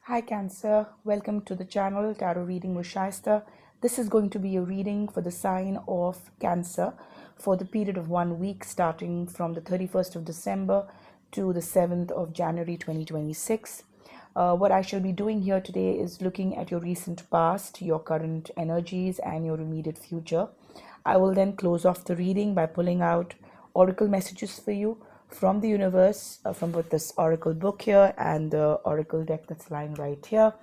Hi Cancer, welcome to the channel Tarot Reading with Shaista. This is going to be a reading for the sign of Cancer for the period of 1 week starting from the 31st of December to the 7th of January 2026. What I shall be doing here today is looking at your recent past, your current energies, and your immediate future. I will then close off the reading by pulling out oracle messages for you from the universe, from both this oracle book here and the oracle deck that's lying right here.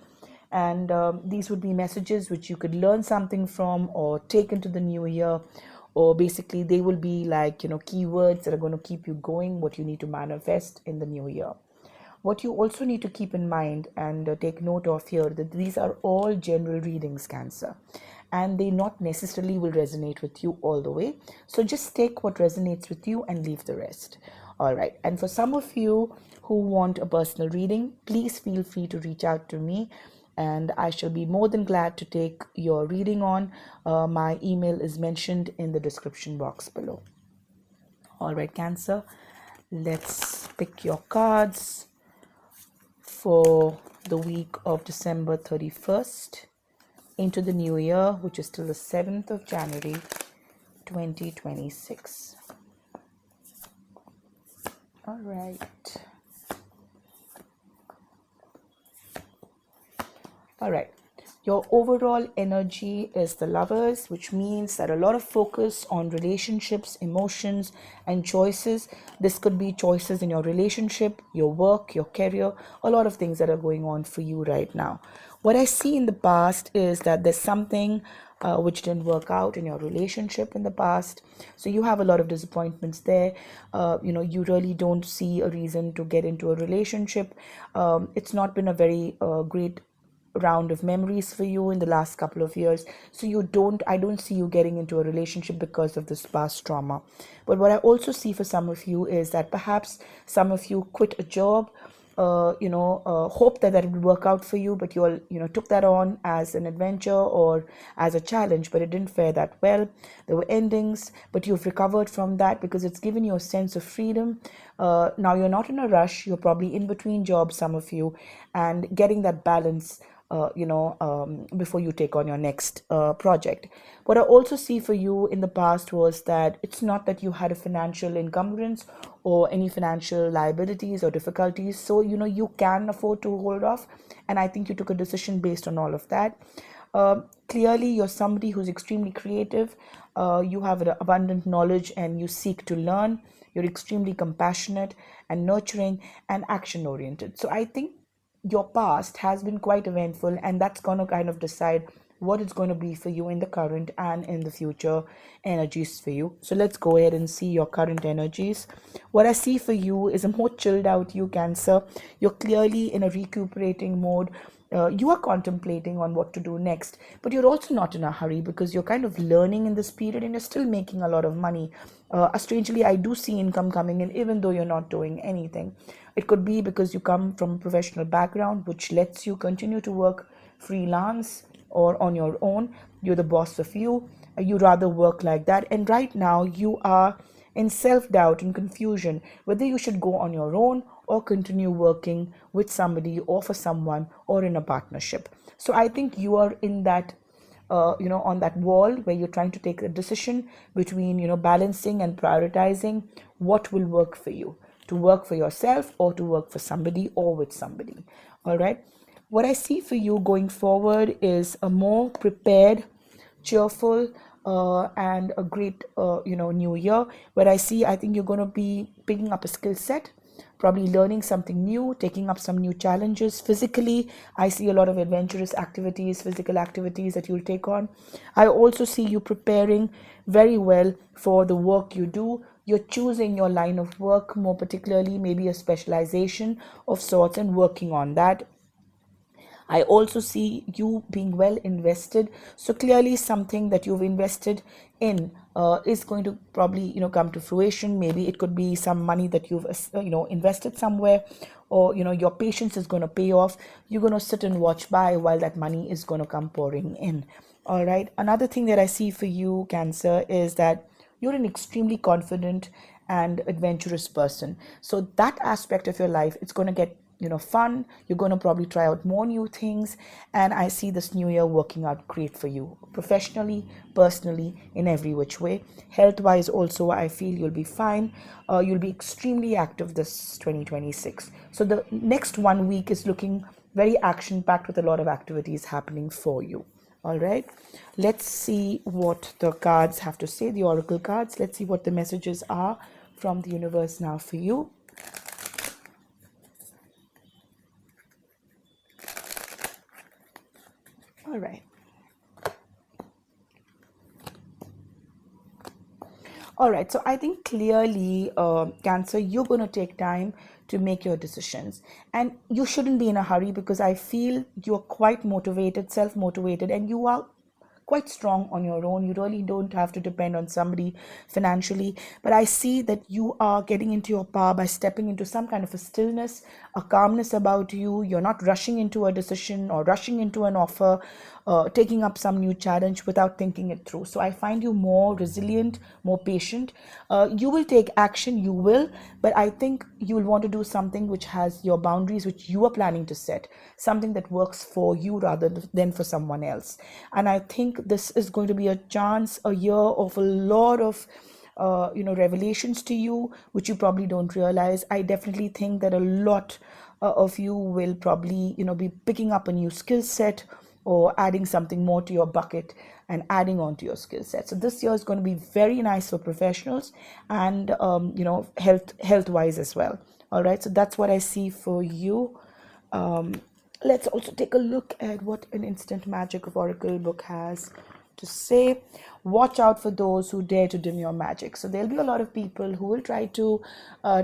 And these would be messages which you could learn something from or take into the new year, or basically they will be like, keywords that are going to keep you going, what you need to manifest in the new year. What you also need to keep in mind and take note of here, that these are all general readings, Cancer, and they not necessarily will resonate with you all the way. So just take what resonates with you and leave the rest. All right. And for some of you who want a personal reading, please feel free to reach out to me and I shall be more than glad to take your reading on. My email is mentioned in the description box below. All right, Cancer, let's pick your cards for the week of December 31st into the new year, which is till the 7th of January 2026. All right. All right. Your overall energy is the Lovers, which means that a lot of focus on relationships, emotions, and choices. This could be choices in your relationship, your work, your career, a lot of things that are going on for you right now. What I see in the past is that there's something which didn't work out in your relationship in the past. So you have a lot of disappointments there. You really don't see a reason to get into a relationship. It's not been a very great round of memories for you in the last couple of years, so I don't see you getting into a relationship because of this past trauma. But what I also see for some of you is that perhaps some of you quit a job, hope that it would work out for you, but you all took that on as an adventure or as a challenge, but it didn't fare that well. There were endings, but you've recovered from that because it's given you a sense of freedom. Now you're not in a rush, you're probably in between jobs, some of you, and getting that balance before you take on your next project. What I also see for you in the past was that it's not that you had a financial encumbrance or any financial liabilities or difficulties, so you can afford to hold off, and I think you took a decision based on all of that. Clearly you're somebody who's extremely creative. You have an abundant knowledge and you seek to learn. You're extremely compassionate and nurturing and action oriented. So I think your past has been quite eventful, and that's going to kind of decide what it's going to be for you in the current and in the future energies for you. So let's go ahead and see your current energies. What I see for you is a more chilled out you, Cancer. You're clearly in a recuperating mode. You are contemplating on what to do next, but you're also not in a hurry because you're kind of learning in this period and you're still making a lot of money. Strangely, I do see income coming in even though you're not doing anything. It could be because you come from a professional background which lets you continue to work freelance or on your own. You're the boss of you. You rather work like that. And right now you are in self-doubt and confusion whether you should go on your own or continue working with somebody or for someone or in a partnership. So I think you are in that on that wall where you're trying to take a decision between balancing and prioritizing what will work for you, to work for yourself or to work for somebody or with somebody. All right. What I see for you going forward is a more prepared, cheerful, and a great new year, where I think you're going to be picking up a skill set, probably learning something new, taking up some new challenges. Physically, I see a lot of adventurous activities, physical activities that you'll take on. I also see you preparing very well for the work you do. You're choosing your line of work more particularly, maybe a specialization of sorts, and working on that. I also see you being well invested. So clearly something that you've invested in is going to probably, come to fruition. Maybe it could be some money that you've, invested somewhere, or, your patience is going to pay off. You're going to sit and watch by while that money is going to come pouring in. All right. Another thing that I see for you, Cancer, is that you're an extremely confident and adventurous person. So that aspect of your life, it's going to get fun. You're going to probably try out more new things, and I see this new year working out great for you, professionally, personally, in every which way. Health wise also, I feel you'll be fine. You'll be extremely active this 2026. So the next 1 week is looking very action packed with a lot of activities happening for you. All right, let's see what the cards have to say, the oracle cards. Let's see what the messages are from the universe now for you. All right. All right, so I think clearly, Cancer, you're going to take time to make your decisions. And you shouldn't be in a hurry, because I feel you're quite motivated, self motivated, and you are quite strong on your own. You really don't have to depend on somebody financially. But I see that you are getting into your power by stepping into some kind of a stillness, a calmness about you. You're not rushing into a decision or rushing into an offer, taking up some new challenge without thinking it through. So I find you more resilient, more patient. You will take action, you will, but I think you will want to do something which has your boundaries, which you are planning to set, something that works for you rather than for someone else. And I think this is going to be a chance, a year of a lot of revelations to you, which you probably don't realize. I definitely think that a lot of you will probably be picking up a new skill set, or adding something more to your bucket and adding on to your skill set. So this year is going to be very nice for professionals, and health wise as well. All right, so that's what I see for you. Let's also take a look at what an Instant Magic of Oracle book has to say. Watch out for those who dare to dim your magic. So there'll be a lot of people who will try to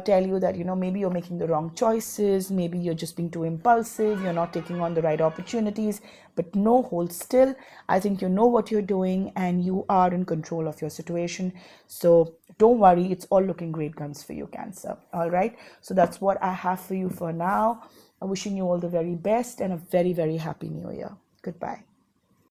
tell you that maybe you're making the wrong choices, maybe you're just being too impulsive, you're not taking on the right opportunities. But no, hold still. I think you know what you're doing, and you are in control of your situation. So don't worry, it's all looking great guns for you, Cancer. All right, so that's what I have for you for now. I'm wishing you all the very best and a very, very happy new year. Goodbye.